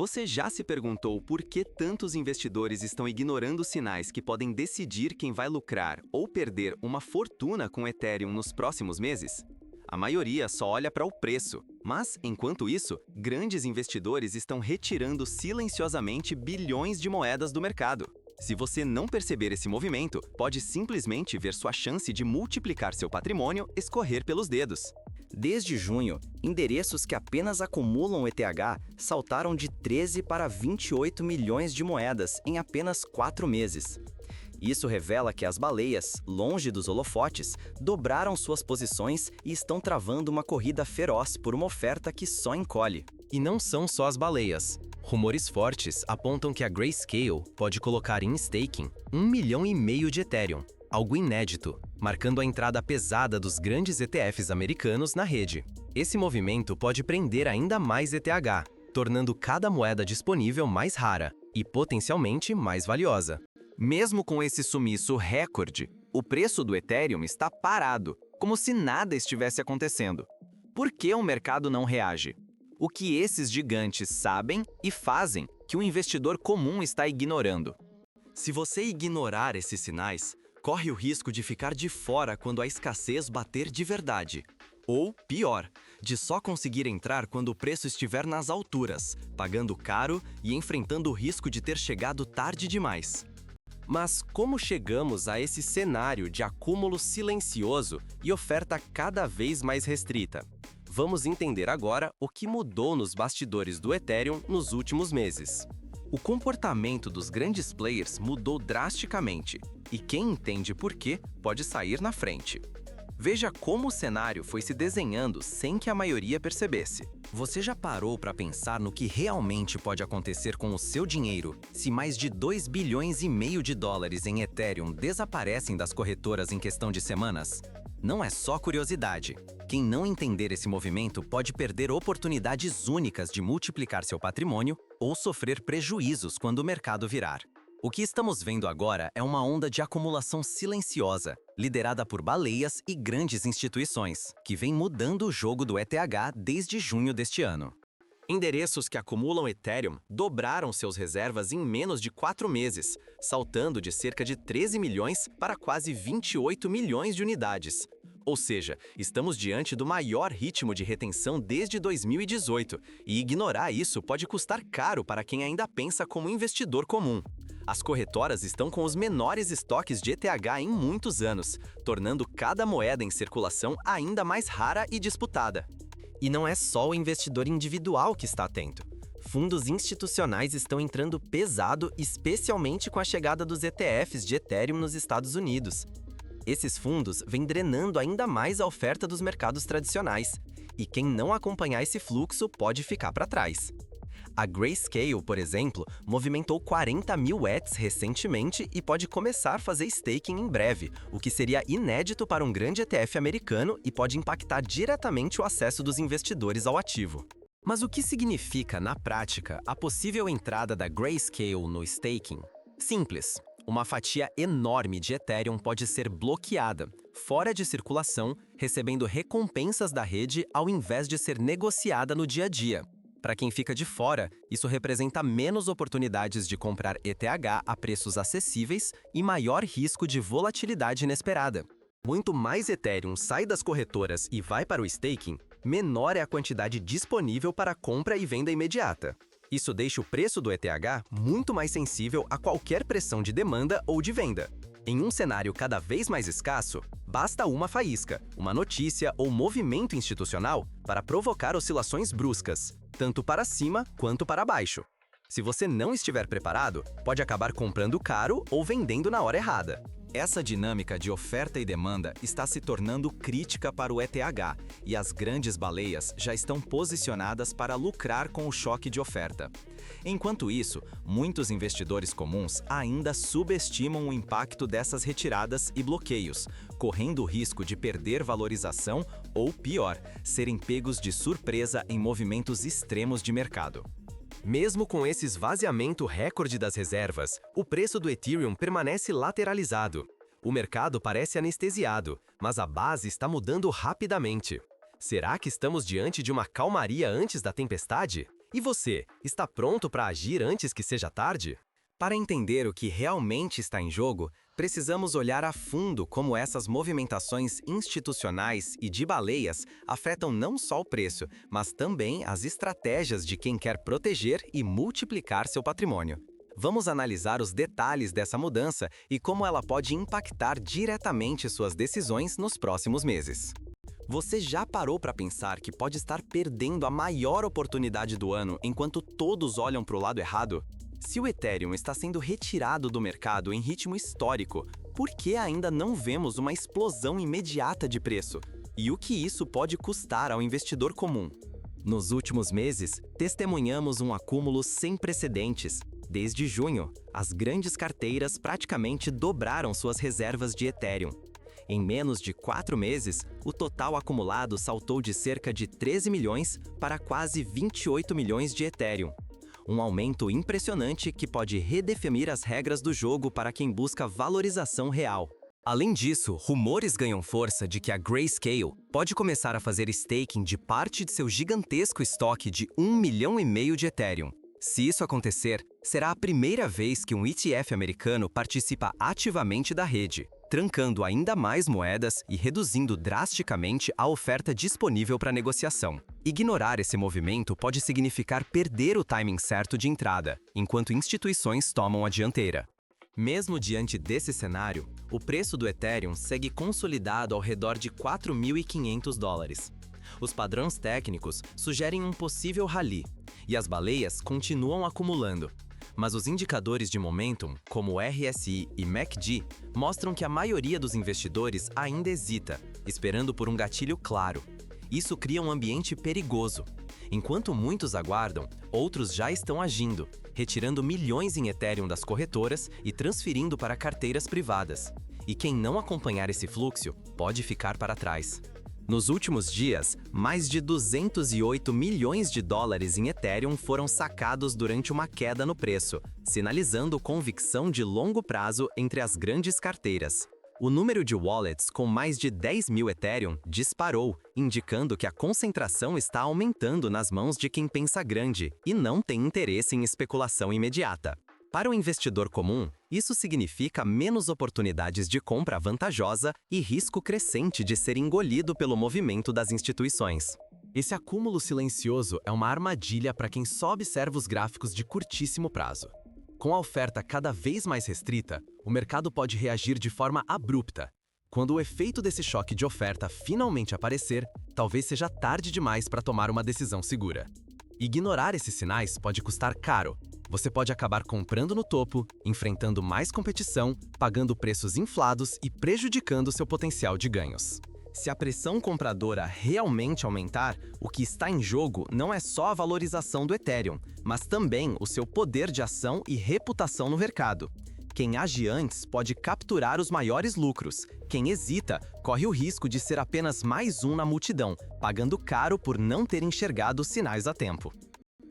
Você já se perguntou por que tantos investidores estão ignorando sinais que podem decidir quem vai lucrar ou perder uma fortuna com Ethereum nos próximos meses? A maioria só olha para o preço, mas, enquanto isso, grandes investidores estão retirando silenciosamente bilhões de moedas do mercado. Se você não perceber esse movimento, pode simplesmente ver sua chance de multiplicar seu patrimônio escorrer pelos dedos. Desde junho, endereços que apenas acumulam ETH saltaram de 13 para 28 milhões de moedas em apenas 4 meses. Isso revela que as baleias, longe dos holofotes, dobraram suas posições e estão travando uma corrida feroz por uma oferta que só encolhe. E não são só as baleias. Rumores fortes apontam que a Grayscale pode colocar em staking 1,5 milhão de Ethereum, algo inédito, marcando a entrada pesada dos grandes ETFs americanos na rede. Esse movimento pode prender ainda mais ETH, tornando cada moeda disponível mais rara e potencialmente mais valiosa. Mesmo com esse sumiço recorde, o preço do Ethereum está parado, como se nada estivesse acontecendo. Por que o mercado não reage? O que esses gigantes sabem e fazem que o investidor comum está ignorando? Se você ignorar esses sinais, corre o risco de ficar de fora quando a escassez bater de verdade. Ou, pior, de só conseguir entrar quando o preço estiver nas alturas, pagando caro e enfrentando o risco de ter chegado tarde demais. Mas como chegamos a esse cenário de acúmulo silencioso e oferta cada vez mais restrita? Vamos entender agora o que mudou nos bastidores do Ethereum nos últimos meses. O comportamento dos grandes players mudou drasticamente, e quem entende por quê pode sair na frente. Veja como o cenário foi se desenhando sem que a maioria percebesse. Você já parou para pensar no que realmente pode acontecer com o seu dinheiro se mais de 2,5 bilhões de dólares em Ethereum desaparecem das corretoras em questão de semanas? Não é só curiosidade. Quem não entender esse movimento pode perder oportunidades únicas de multiplicar seu patrimônio ou sofrer prejuízos quando o mercado virar. O que estamos vendo agora é uma onda de acumulação silenciosa, liderada por baleias e grandes instituições, que vem mudando o jogo do ETH desde junho deste ano. Endereços que acumulam Ethereum dobraram seus reservas em menos de 4 meses, saltando de cerca de 13 milhões para quase 28 milhões de unidades. Ou seja, estamos diante do maior ritmo de retenção desde 2018, e ignorar isso pode custar caro para quem ainda pensa como investidor comum. As corretoras estão com os menores estoques de ETH em muitos anos, tornando cada moeda em circulação ainda mais rara e disputada. E não é só o investidor individual que está atento. Fundos institucionais estão entrando pesado, especialmente com a chegada dos ETFs de Ethereum nos Estados Unidos. Esses fundos vêm drenando ainda mais a oferta dos mercados tradicionais, e quem não acompanhar esse fluxo pode ficar para trás. A Grayscale, por exemplo, movimentou 40 mil ETHs recentemente e pode começar a fazer staking em breve, o que seria inédito para um grande ETF americano e pode impactar diretamente o acesso dos investidores ao ativo. Mas o que significa, na prática, a possível entrada da Grayscale no staking? Simples. Uma fatia enorme de Ethereum pode ser bloqueada, fora de circulação, recebendo recompensas da rede ao invés de ser negociada no dia a dia. Para quem fica de fora, isso representa menos oportunidades de comprar ETH a preços acessíveis e maior risco de volatilidade inesperada. Quanto mais Ethereum sai das corretoras e vai para o staking, menor é a quantidade disponível para compra e venda imediata. Isso deixa o preço do ETH muito mais sensível a qualquer pressão de demanda ou de venda. Em um cenário cada vez mais escasso, basta uma faísca, uma notícia ou movimento institucional para provocar oscilações bruscas, tanto para cima quanto para baixo. Se você não estiver preparado, pode acabar comprando caro ou vendendo na hora errada. Essa dinâmica de oferta e demanda está se tornando crítica para o ETH, e as grandes baleias já estão posicionadas para lucrar com o choque de oferta. Enquanto isso, muitos investidores comuns ainda subestimam o impacto dessas retiradas e bloqueios, correndo o risco de perder valorização ou, pior, serem pegos de surpresa em movimentos extremos de mercado. Mesmo com esse esvaziamento recorde das reservas, o preço do Ethereum permanece lateralizado. O mercado parece anestesiado, mas a base está mudando rapidamente. Será que estamos diante de uma calmaria antes da tempestade? E você, está pronto para agir antes que seja tarde? Para entender o que realmente está em jogo, precisamos olhar a fundo como essas movimentações institucionais e de baleias afetam não só o preço, mas também as estratégias de quem quer proteger e multiplicar seu patrimônio. Vamos analisar os detalhes dessa mudança e como ela pode impactar diretamente suas decisões nos próximos meses. Você já parou para pensar que pode estar perdendo a maior oportunidade do ano enquanto todos olham para o lado errado? Se o Ethereum está sendo retirado do mercado em ritmo histórico, por que ainda não vemos uma explosão imediata de preço? E o que isso pode custar ao investidor comum? Nos últimos meses, testemunhamos um acúmulo sem precedentes. Desde junho, as grandes carteiras praticamente dobraram suas reservas de Ethereum. Em menos de 4 meses, o total acumulado saltou de cerca de 13 milhões para quase 28 milhões de Ethereum. Um aumento impressionante que pode redefinir as regras do jogo para quem busca valorização real. Além disso, rumores ganham força de que a Grayscale pode começar a fazer staking de parte de seu gigantesco estoque de 1,5 milhão de Ethereum. Se isso acontecer, será a primeira vez que um ETF americano participa ativamente da rede, trancando ainda mais moedas e reduzindo drasticamente a oferta disponível para negociação. Ignorar esse movimento pode significar perder o timing certo de entrada, enquanto instituições tomam a dianteira. Mesmo diante desse cenário, o preço do Ethereum segue consolidado ao redor de $4.500. Os padrões técnicos sugerem um possível rally, e as baleias continuam acumulando. Mas os indicadores de momentum, como o RSI e MACD, mostram que a maioria dos investidores ainda hesita, esperando por um gatilho claro. Isso cria um ambiente perigoso. Enquanto muitos aguardam, outros já estão agindo, retirando milhões em Ethereum das corretoras e transferindo para carteiras privadas. E quem não acompanhar esse fluxo pode ficar para trás. Nos últimos dias, mais de 208 milhões de dólares em Ethereum foram sacados durante uma queda no preço, sinalizando convicção de longo prazo entre as grandes carteiras. O número de wallets com mais de 10 mil Ethereum disparou, indicando que a concentração está aumentando nas mãos de quem pensa grande e não tem interesse em especulação imediata. Para o investidor comum, isso significa menos oportunidades de compra vantajosa e risco crescente de ser engolido pelo movimento das instituições. Esse acúmulo silencioso é uma armadilha para quem só observa os gráficos de curtíssimo prazo. Com a oferta cada vez mais restrita, o mercado pode reagir de forma abrupta. Quando o efeito desse choque de oferta finalmente aparecer, talvez seja tarde demais para tomar uma decisão segura. Ignorar esses sinais pode custar caro. Você pode acabar comprando no topo, enfrentando mais competição, pagando preços inflados e prejudicando seu potencial de ganhos. Se a pressão compradora realmente aumentar, o que está em jogo não é só a valorização do Ethereum, mas também o seu poder de ação e reputação no mercado. Quem age antes pode capturar os maiores lucros. Quem hesita corre o risco de ser apenas mais um na multidão, pagando caro por não ter enxergado os sinais a tempo.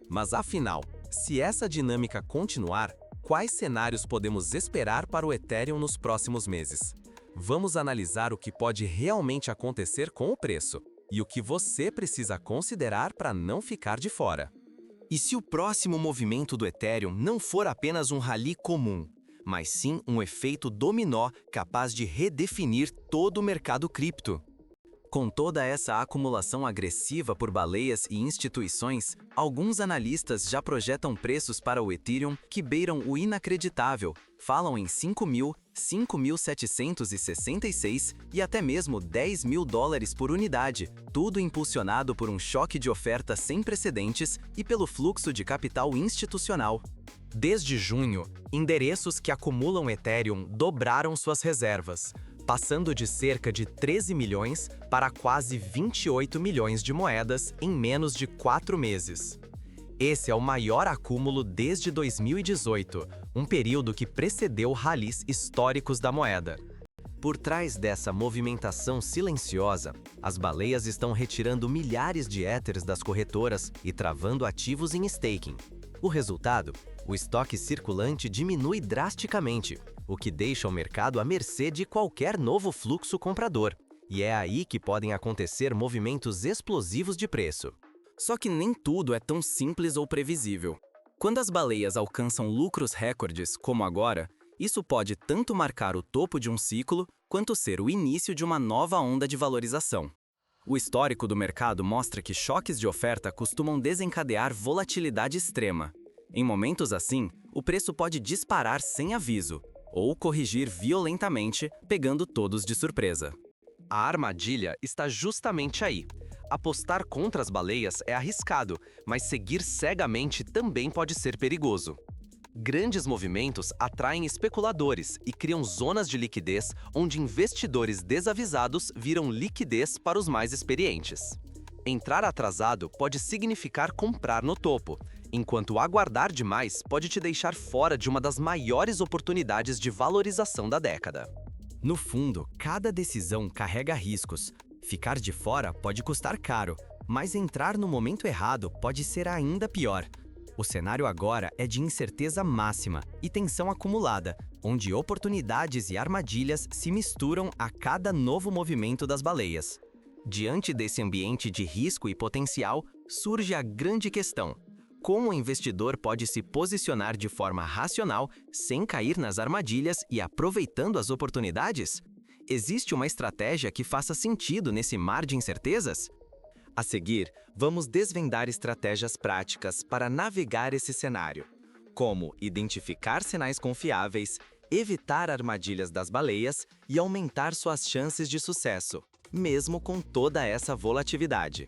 Mas afinal, se essa dinâmica continuar, quais cenários podemos esperar para o Ethereum nos próximos meses? Vamos analisar o que pode realmente acontecer com o preço e o que você precisa considerar para não ficar de fora. E se o próximo movimento do Ethereum não for apenas um rally comum, mas sim um efeito dominó capaz de redefinir todo o mercado cripto? Com toda essa acumulação agressiva por baleias e instituições, alguns analistas já projetam preços para o Ethereum que beiram o inacreditável, falam em 5.000, 5.766 e até mesmo 10 mil dólares por unidade, tudo impulsionado por um choque de oferta sem precedentes e pelo fluxo de capital institucional. Desde junho, endereços que acumulam Ethereum dobraram suas reservas, passando de cerca de 13 milhões para quase 28 milhões de moedas em menos de 4 meses. Esse é o maior acúmulo desde 2018, um período que precedeu rallies históricos da moeda. Por trás dessa movimentação silenciosa, as baleias estão retirando milhares de Ethers das corretoras e travando ativos em staking. O resultado? O estoque circulante diminui drasticamente, o que deixa o mercado à mercê de qualquer novo fluxo comprador. E é aí que podem acontecer movimentos explosivos de preço. Só que nem tudo é tão simples ou previsível. Quando as baleias alcançam lucros recordes, como agora, isso pode tanto marcar o topo de um ciclo, quanto ser o início de uma nova onda de valorização. O histórico do mercado mostra que choques de oferta costumam desencadear volatilidade extrema. Em momentos assim, o preço pode disparar sem aviso, ou corrigir violentamente, pegando todos de surpresa. A armadilha está justamente aí. Apostar contra as baleias é arriscado, mas seguir cegamente também pode ser perigoso. Grandes movimentos atraem especuladores e criam zonas de liquidez onde investidores desavisados viram liquidez para os mais experientes. Entrar atrasado pode significar comprar no topo, enquanto aguardar demais pode te deixar fora de uma das maiores oportunidades de valorização da década. No fundo, cada decisão carrega riscos. Ficar de fora pode custar caro, mas entrar no momento errado pode ser ainda pior. O cenário agora é de incerteza máxima e tensão acumulada, onde oportunidades e armadilhas se misturam a cada novo movimento das baleias. Diante desse ambiente de risco e potencial, surge a grande questão: como o investidor pode se posicionar de forma racional, sem cair nas armadilhas e aproveitando as oportunidades? Existe uma estratégia que faça sentido nesse mar de incertezas? A seguir, vamos desvendar estratégias práticas para navegar esse cenário, como identificar sinais confiáveis, evitar armadilhas das baleias e aumentar suas chances de sucesso, mesmo com toda essa volatilidade.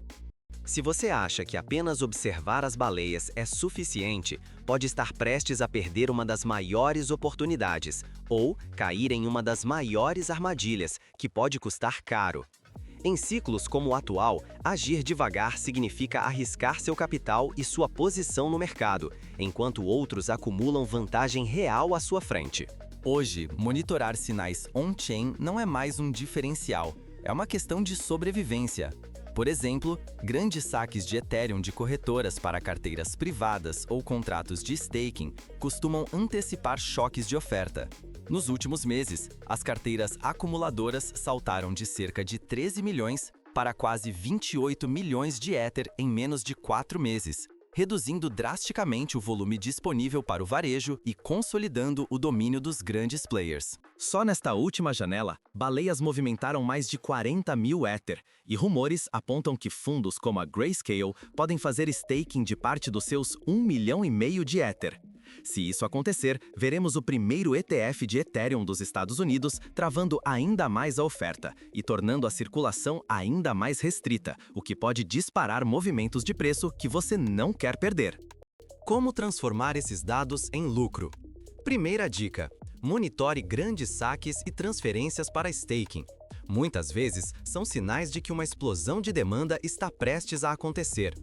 Se você acha que apenas observar as baleias é suficiente, pode estar prestes a perder uma das maiores oportunidades ou cair em uma das maiores armadilhas, que pode custar caro. Em ciclos como o atual, agir devagar significa arriscar seu capital e sua posição no mercado, enquanto outros acumulam vantagem real à sua frente. Hoje, monitorar sinais on-chain não é mais um diferencial, é uma questão de sobrevivência. Por exemplo, grandes saques de Ethereum de corretoras para carteiras privadas ou contratos de staking costumam antecipar choques de oferta. Nos últimos meses, as carteiras acumuladoras saltaram de cerca de 13 milhões para quase 28 milhões de Ether em menos de 4 meses, reduzindo drasticamente o volume disponível para o varejo e consolidando o domínio dos grandes players. Só nesta última janela, baleias movimentaram mais de 40 mil Ether, e rumores apontam que fundos como a Grayscale podem fazer staking de parte dos seus 1,5 milhão de Ether. Se isso acontecer, veremos o primeiro ETF de Ethereum dos Estados Unidos travando ainda mais a oferta e tornando a circulação ainda mais restrita, o que pode disparar movimentos de preço que você não quer perder. Como transformar esses dados em lucro? Primeira dica: monitore grandes saques e transferências para staking. Muitas vezes, são sinais de que uma explosão de demanda está prestes a acontecer.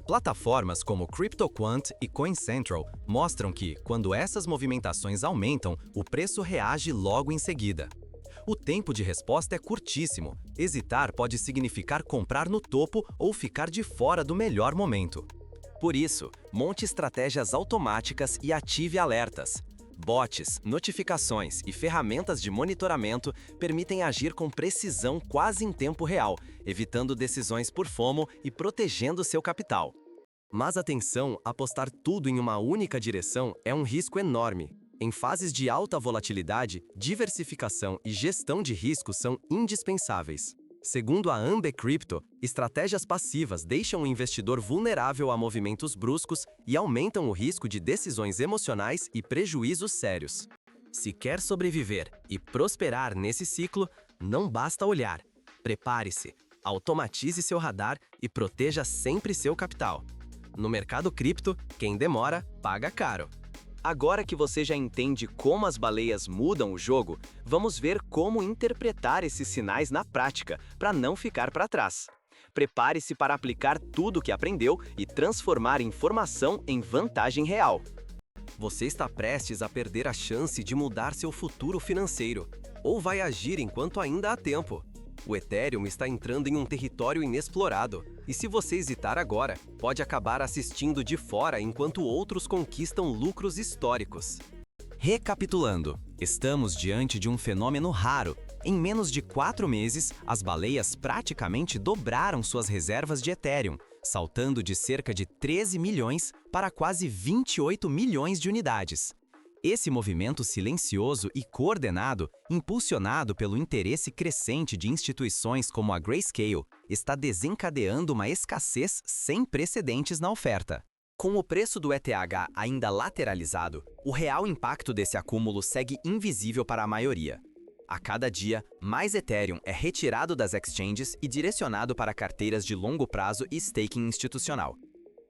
Plataformas como CryptoQuant e CoinCentral mostram que, quando essas movimentações aumentam, o preço reage logo em seguida. O tempo de resposta é curtíssimo. Hesitar pode significar comprar no topo ou ficar de fora do melhor momento. Por isso, monte estratégias automáticas e ative alertas. Bots, notificações e ferramentas de monitoramento permitem agir com precisão quase em tempo real, evitando decisões por FOMO e protegendo seu capital. Mas atenção, apostar tudo em uma única direção é um risco enorme. Em fases de alta volatilidade, diversificação e gestão de risco são indispensáveis. Segundo a Amber Crypto, estratégias passivas deixam o investidor vulnerável a movimentos bruscos e aumentam o risco de decisões emocionais e prejuízos sérios. Se quer sobreviver e prosperar nesse ciclo, não basta olhar. Prepare-se, automatize seu radar e proteja sempre seu capital. No mercado cripto, quem demora, paga caro. Agora que você já entende como as baleias mudam o jogo, vamos ver como interpretar esses sinais na prática, para não ficar para trás. Prepare-se para aplicar tudo o que aprendeu e transformar informação em vantagem real. Você está prestes a perder a chance de mudar seu futuro financeiro, ou vai agir enquanto ainda há tempo. O Ethereum está entrando em um território inexplorado, e se você hesitar agora, pode acabar assistindo de fora enquanto outros conquistam lucros históricos. Recapitulando, estamos diante de um fenômeno raro. Em menos de 4 meses, as baleias praticamente dobraram suas reservas de Ethereum, saltando de cerca de 13 milhões para quase 28 milhões de unidades. Esse movimento silencioso e coordenado, impulsionado pelo interesse crescente de instituições como a Grayscale, está desencadeando uma escassez sem precedentes na oferta. Com o preço do ETH ainda lateralizado, o real impacto desse acúmulo segue invisível para a maioria. A cada dia, mais Ethereum é retirado das exchanges e direcionado para carteiras de longo prazo e staking institucional.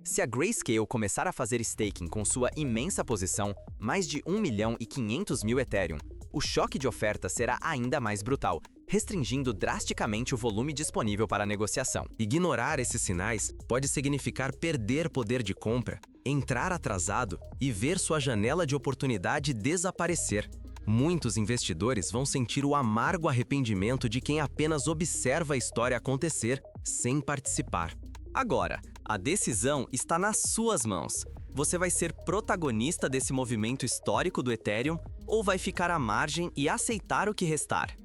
Se a Grayscale começar a fazer staking com sua imensa posição, mais de 1.500.000 Ethereum, o choque de oferta será ainda mais brutal, restringindo drasticamente o volume disponível para negociação. Ignorar esses sinais pode significar perder poder de compra, entrar atrasado e ver sua janela de oportunidade desaparecer. Muitos investidores vão sentir o amargo arrependimento de quem apenas observa a história acontecer sem participar. Agora, a decisão está nas suas mãos. Você vai ser protagonista desse movimento histórico do Ethereum ou vai ficar à margem e aceitar o que restar?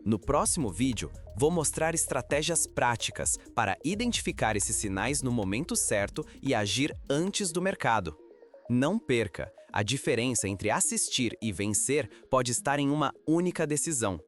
No próximo vídeo, vou mostrar estratégias práticas para identificar esses sinais no momento certo e agir antes do mercado. Não perca! A diferença entre assistir e vencer pode estar em uma única decisão.